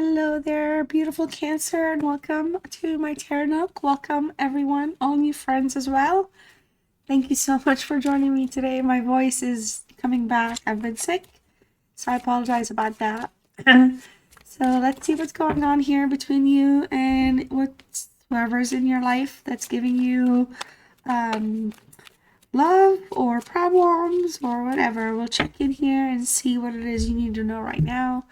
Hello there, beautiful Cancer, and welcome to my Tarot Nook. Welcome, everyone, all new friends as well. Thank you so much for joining me today. My voice is coming back. I've been sick, so I apologize about that. So let's see what's going on here between you and whoever's in your life that's giving you love or problems or whatever. We'll check in here and see what it is you need to know right now.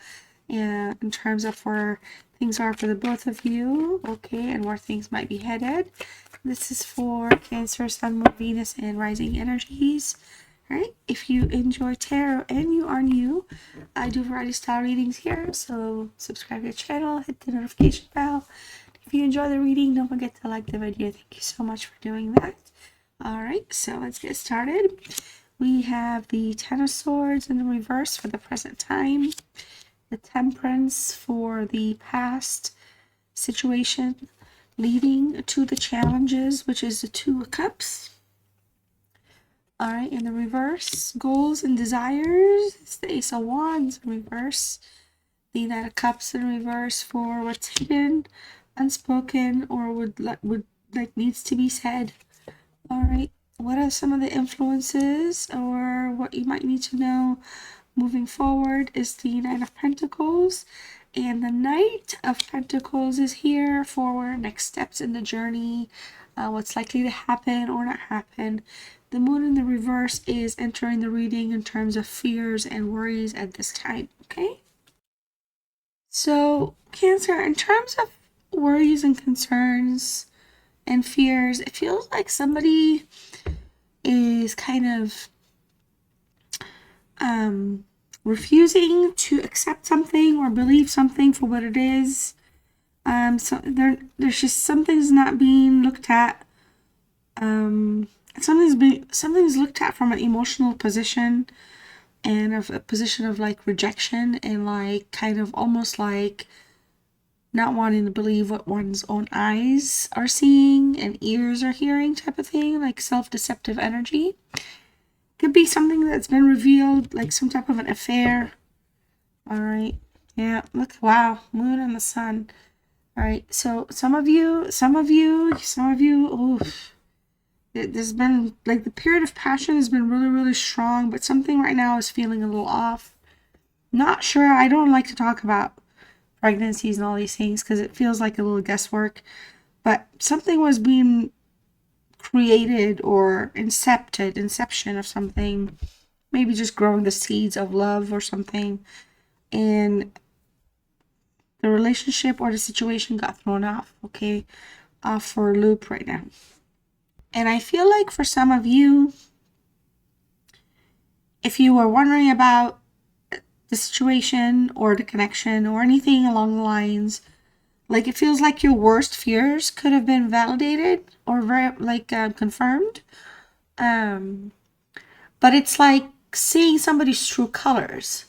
And in terms of where things are for the both of you, okay, and where things might be headed. This is for Cancer, Sun, Moon, Venus, and rising energies. All right, if you enjoy tarot and you are new, I do variety style readings here, so subscribe to the channel, hit the notification bell. If you enjoy the reading, don't forget to like the video. Thank you so much for doing that. All right, so let's get started. We have the Ten of Swords in the reverse for the present time, the Temperance for the past situation leading to the challenges, which is the Two of Cups. All right, in the reverse, goals and desires, it's the Ace of Wands in reverse, the Knight of Cups in reverse for what's hidden, unspoken, or would needs to be said. All right, what are some of the influences or what you might need to know moving forward is the Knight of Pentacles, and the Knight of Pentacles is here for next steps in the journey, what's likely to happen or not happen. The Moon in the reverse is entering the reading in terms of fears and worries at this time, okay? So, Cancer, in terms of worries and concerns and fears, it feels like somebody is kind of refusing to accept something or believe something for what it is. So there's just something's not being looked at. Something's looked at from an emotional position and of a position of like rejection and like kind of almost like not wanting to believe what one's own eyes are seeing and ears are hearing type of thing, like self-deceptive energy. Could be something that's been revealed, like some type of an affair. All right. Yeah, look, wow, Moon and the Sun. All right, so some of you, oof. There's been, like, the period of passion has been really, really strong, but something right now is feeling a little off. Not sure. I don't like to talk about pregnancies and all these things because it feels like a little guesswork, but something was being created or inception of something, maybe just growing the seeds of love or something, and the relationship or the situation got thrown off, okay, off for a loop right now. And I feel like for some of you, if you were wondering about the situation or the connection or anything along the lines, like it feels like your worst fears could have been validated or confirmed. But it's like seeing somebody's true colors.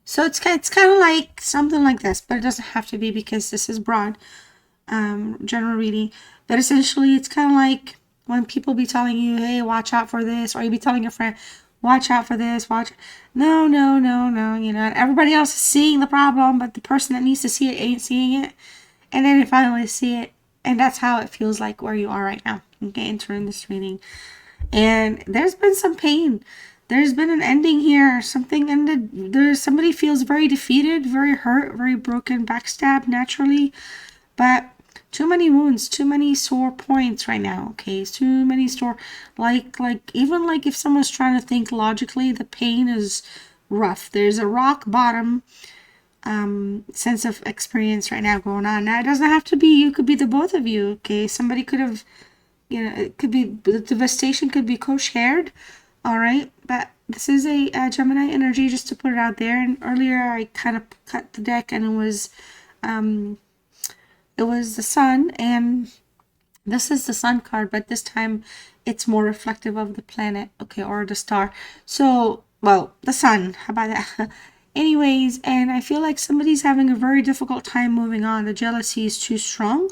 So it's kind of like something like this, but it doesn't have to be because this is broad, general reading. But essentially, it's kind of like when people be telling you, "Hey, watch out for this," or you be telling your friend, "Watch out for this." No, no, no, no. You know, and everybody else is seeing the problem, but the person that needs to see it ain't seeing it, and then you finally see it, and that's how it feels like where you are right now. Okay, entering this reading, and there's been some pain. There's been an ending here. Something ended. Somebody feels very defeated, very hurt, very broken, backstabbed naturally. But too many wounds, too many sore points right now. Okay, it's too many sore. Even like if someone's trying to think logically, the pain is rough. There's a rock bottom sense of experience right now going on. Now it doesn't have to be you. Could be the both of you. Okay, somebody could have, it could be the devastation could be co-shared. All right, but this is a Gemini energy, just to put it out there. And earlier I kind of cut the deck, and it was the Sun, and this is the Sun card, but this time it's more reflective of the planet, okay, or the star. So, well, the Sun. How about that? Anyways, and I feel like somebody's having a very difficult time moving on. The jealousy is too strong.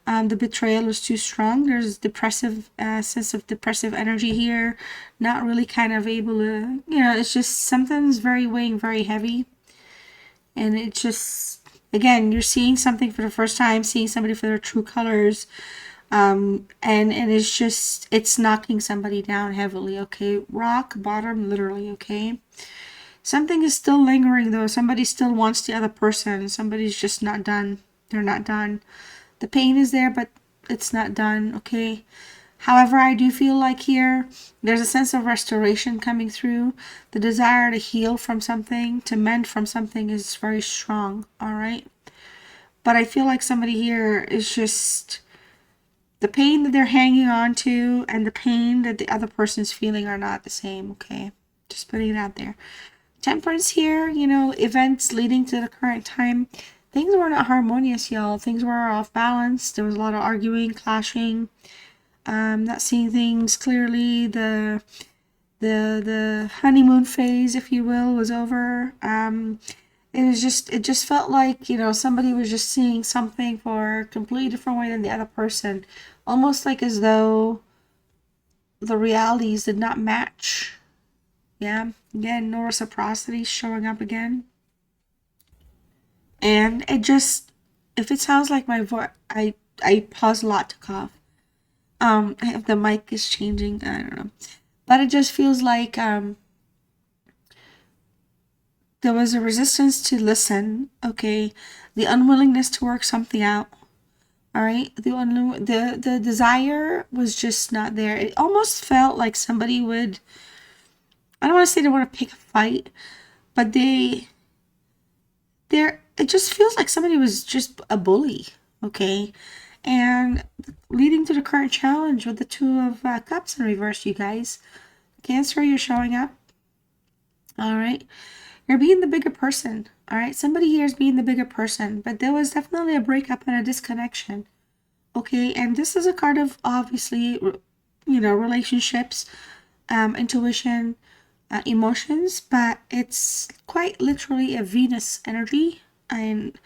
The betrayal is too strong. There's depressive sense of depressive energy here. Not really kind of able to, it's just something's very weighing very heavy. And it just, Again, you're seeing something for the first time, seeing somebody for their true colors. And it's just, it's knocking somebody down heavily, okay? Rock bottom, literally, okay? Something is still lingering though. Somebody still wants the other person. Somebody's just not done. They're not done. The pain is there, but it's not done, okay? However, I do feel like here, there's a sense of restoration coming through. The desire to heal from something, to mend from something is very strong, all right? But I feel like somebody here is just, the pain that they're hanging on to and the pain that the other person's feeling are not the same, okay? Just putting it out there. Temperance here, you know, events leading to the current time. Things were not harmonious, y'all. Things were off balance. There was a lot of arguing, clashing, not seeing things clearly. The honeymoon phase, if you will, was over. It just felt like, you know, somebody was just seeing something for a completely different way than the other person. Almost like as though the realities did not match. Yeah, again, no reciprocity showing up again. And it just, if it sounds like my voice, I pause a lot to cough. If the mic is changing, I don't know. But it just feels like there was a resistance to listen, okay? The unwillingness to work something out. All right, the desire was just not there. It almost felt like somebody would, I don't want to say they want to pick a fight, but it just feels like somebody was just a bully, okay? And leading to the current challenge with the Two of Cups in reverse, you guys. Cancer, you're showing up. All right. You're being the bigger person. All right. Somebody here is being the bigger person, but there was definitely a breakup and a disconnection. Okay. And this is a card of obviously, you know, relationships, intuition, emotions, but it's quite literally a Venus energy. And,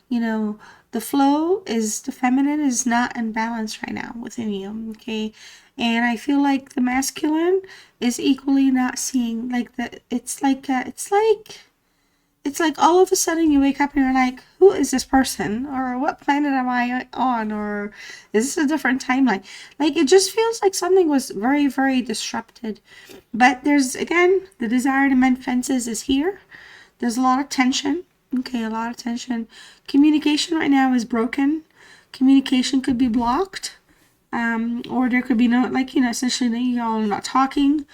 you know, the flow is, the feminine is not in balance right now within you, okay? And I feel like the masculine is equally not seeing, like, it's like all of a sudden you wake up and you're like, who is this person? Or what planet am I on? Or is this a different timeline? Like, it just feels like something was very, very disrupted. But there's, again, the desire to mend fences is here. There's a lot of tension. Okay, a lot of tension. Communication right now is broken. Communication could be blocked. Or there could be no, like, you know, essentially y'all are not talking.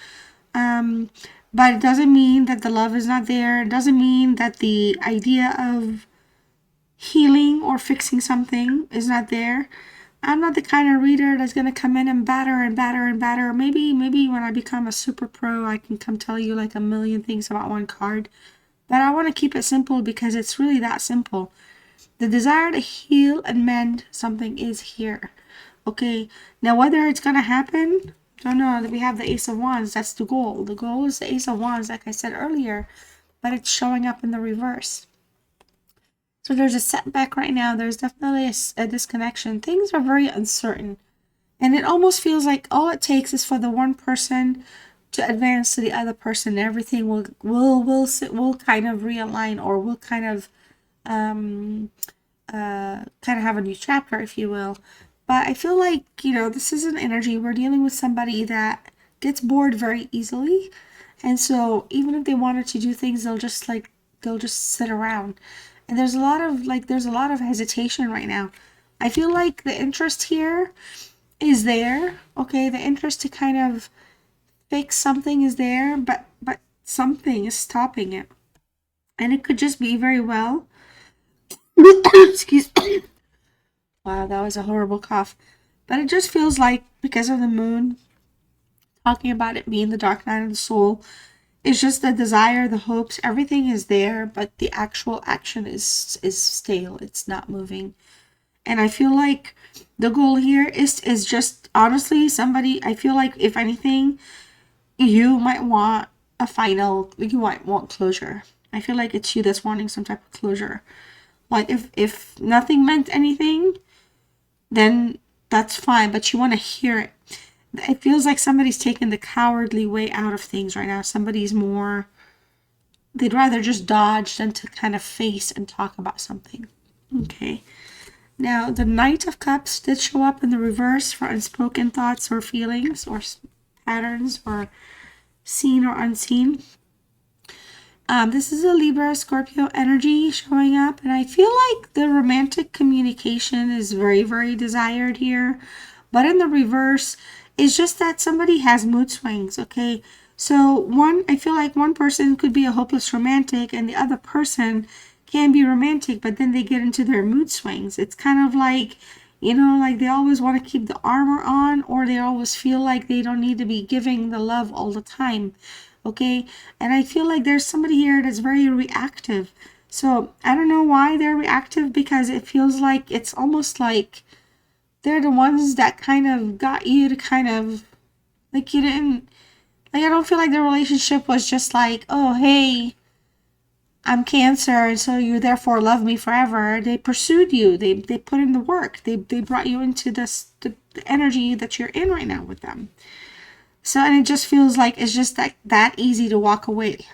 But it doesn't mean that the love is not there. It doesn't mean that the idea of healing or fixing something is not there. I'm not the kind of reader that's going to come in and batter and batter and batter. Maybe when I become a super pro, I can come tell you like a million things about one card. But I want to keep it simple because it's really that simple. The desire to heal and mend something is here. Okay, now whether it's going to happen, don't know. We have the Ace of Wands. That's the goal. The goal is the Ace of Wands, like I said earlier, but it's showing up in the reverse. So there's a setback right now. There's definitely a disconnection. Things are very uncertain. And it almost feels like all it takes is for the one person to advance to the other person. Everything will kind of realign, or will kind of have a new chapter, if you will. But I feel like, you know, this is an energy. We're dealing with somebody that gets bored very easily. And so even if they wanted to do things, they'll just sit around. And there's a lot of hesitation right now. I feel like the interest here is there. Okay, the interest to kind of fix something is there, but something is stopping it. And it could just be very well. Excuse me. Wow, that was a horrible cough. But it just feels like, because of the moon, talking about it being the dark night of the soul, it's just the desire, the hopes, everything is there, but the actual action is stale. It's not moving. And I feel like the goal here is just, honestly, somebody, I feel like, if anything, you might want you might want closure. I feel like it's you that's wanting some type of closure. Like, if nothing meant anything, then that's fine, but you want to hear it. It feels like somebody's taking the cowardly way out of things right now. Somebody's more, they'd rather just dodge than to kind of face and talk about something. Okay. Now, the Knight of Cups did show up in the reverse for unspoken thoughts or feelings or patterns or seen or unseen. This is a Libra Scorpio energy showing up, and I feel like the romantic communication is very, very desired here. But in the reverse, it's just that somebody has mood swings, okay? So, I feel like one person could be a hopeless romantic, and the other person can be romantic, but then they get into their mood swings. It's kind of like, like they always want to keep the armor on, or they always feel like they don't need to be giving the love all the time. Okay, and I feel like there's somebody here that's very reactive. So I don't know why they're reactive, because it feels like it's almost like they're the ones that kind of got you to kind of like you didn't like. I don't feel like the relationship was just like, oh hey, I'm Cancer, and so you therefore love me forever. They pursued you. They put in the work. They brought you into the energy that you're in right now with them. So, and it just feels like it's just that easy to walk away.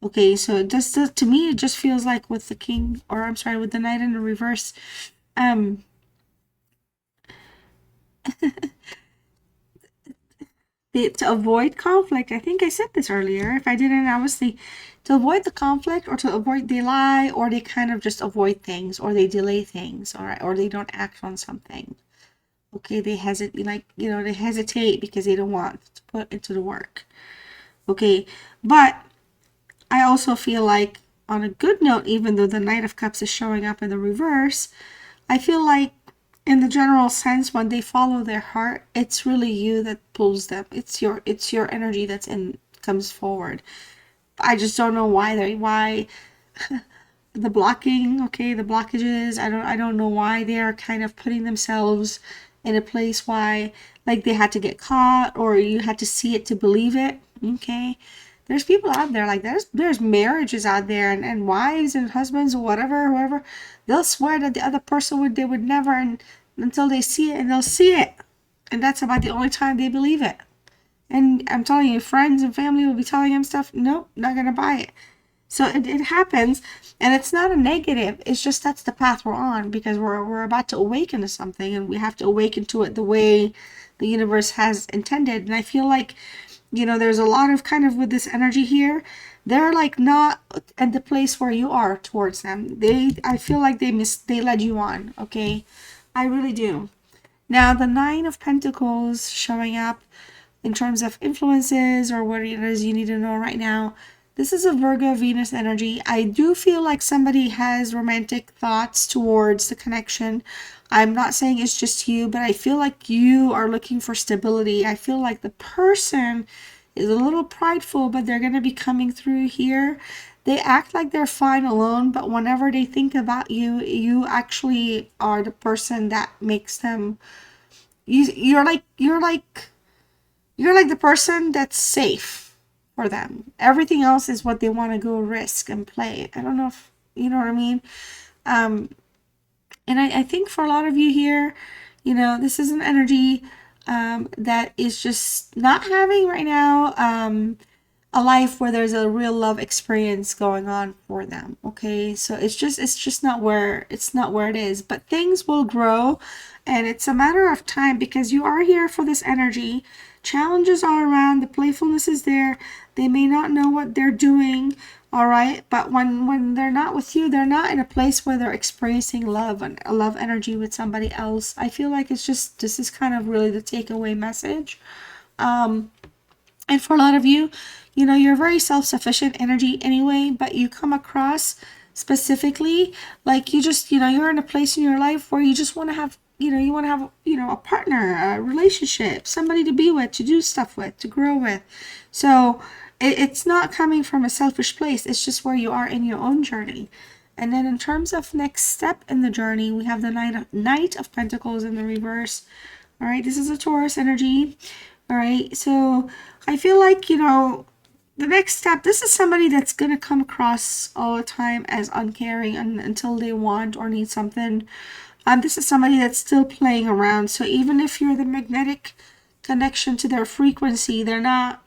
Okay, so it just to me it just feels like with the king, or I'm sorry, with the knight in the reverse, um, to avoid conflict. I think I said this earlier. If I didn't, obviously, to avoid the conflict, or to avoid they lie, or they kind of just avoid things, or they delay things, or they don't act on something. Okay, they hesitate, like they hesitate because they don't want to put into the work. Okay, but I also feel like, on a good note, even though the Knight of Cups is showing up in the reverse, I feel like, in the general sense, when they follow their heart, it's really you that pulls them. It's your energy that's in comes forward. I just don't know why the blocking, okay, the blockages. I don't know why they are kind of putting themselves in a place why, like, they had to get caught, or you had to see it to believe it. Okay, there's people out there, like, there's marriages out there, and wives and husbands or whatever, whoever, they'll swear that the other person they would never, and until they see it, and they'll see it, and that's about the only time they believe it. And I'm telling you, friends and family will be telling him stuff. Nope, not gonna buy it. So it happens, and it's not a negative. It's just that's the path we're on, because we're about to awaken to something, and we have to awaken to it the way the universe has intended. And I feel like, there's a lot of kind of with this energy here. They're like not at the place where you are towards them. I feel like they led you on. Okay, I really do. Now the Nine of Pentacles showing up in terms of influences or what it is you need to know right now. This is a Virgo Venus energy. I do feel like somebody has romantic thoughts towards the connection. I'm not saying it's just you, but I feel like you are looking for stability. I feel like the person is a little prideful, but they're going to be coming through here. They act like they're fine alone, but whenever they think about you, you actually are the person that makes them. You're like the person that's safe for them. Everything else is what they want to go risk and play. I don't know if you know what I mean. Um, and I think for a lot of you here, this is an energy that is just not having right now a life where there's a real love experience going on for them. Okay, so it's just not where it is, but things will grow, and it's a matter of time, because you are here for this energy. Challenges are around, the playfulness is there. They may not know what they're doing, all right, but when they're not with you, they're not in a place where they're experiencing love and a love energy with somebody else. I feel like this is kind of really the takeaway message. And for a lot of you, you're very self-sufficient energy anyway, but you come across specifically like you just, you're in a place in your life where you just want to have, a partner, a relationship, somebody to be with, to do stuff with, to grow with. So it's not coming from a selfish place. It's just where you are in your own journey. And then in terms of next step in the journey, we have the Knight of Pentacles in the reverse. All right, this is a Taurus energy. All right, so I feel like, the next step, this is somebody that's going to come across all the time as uncaring until they want or need something. This is somebody that's still playing around. So even if you're the magnetic connection to their frequency, they're not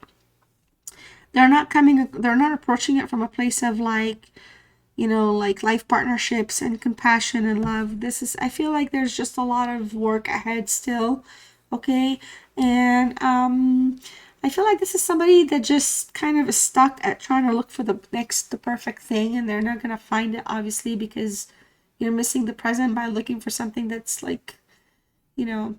approaching it from a place of like, you know, like life partnerships and compassion and love. This is, I feel like there's just a lot of work ahead still. Okay. And I feel like this is somebody that just kind of is stuck at trying to look for the perfect thing, and they're not gonna find it, obviously, because you're missing the present by looking for something that's like, you know,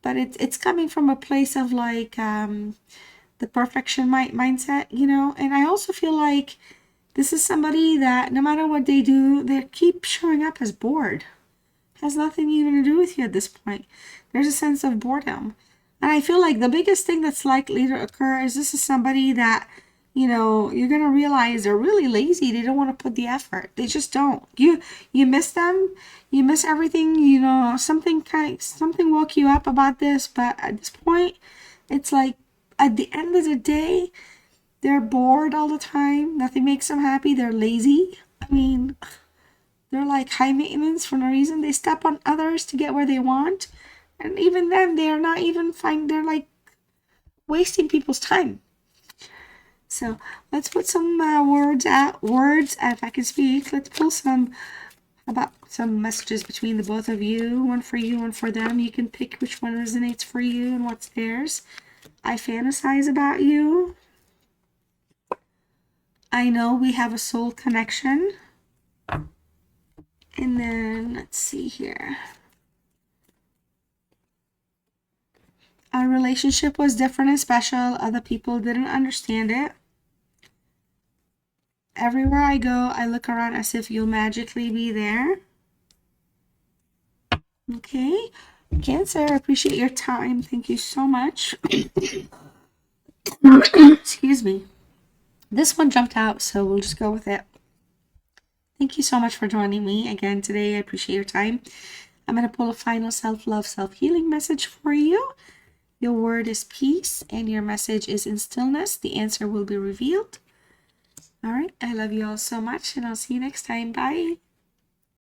but it's coming from a place of like the perfection mindset, you know. And I also feel like this is somebody that no matter what they do, they keep showing up as bored. Has nothing even to do with you at this point. There's a sense of boredom. And I feel like the biggest thing that's likely to occur is this is somebody that, you know, you're gonna realize they're really lazy. They don't want to put the effort. They just don't. You miss them. You miss everything. You know, something woke you up about this, but at this point, it's like at the end of the day, they're bored all the time. Nothing makes them happy. They're lazy. I mean, they're like high maintenance for no reason. They step on others to get where they want. And even then, they're not even fine. They're like wasting people's time. So let's put some words, if I can speak. Let's pull some about some messages between the both of you. One for you, one for them. You can pick which one resonates for you and what's theirs. I fantasize about you. I know we have a soul connection. And then let's see here. Our relationship was different and special. Other people didn't understand it. Everywhere I go, I look around as if you'll magically be there. Okay. Cancer, I appreciate your time. Thank you so much. Excuse me. This one jumped out, so we'll just go with it. Thank you so much for joining me again today. I appreciate your time. I'm going to pull a final self-love, self-healing message for you. Your word is peace, and your message is in stillness. The answer will be revealed. All right. I love you all so much, and I'll see you next time. Bye.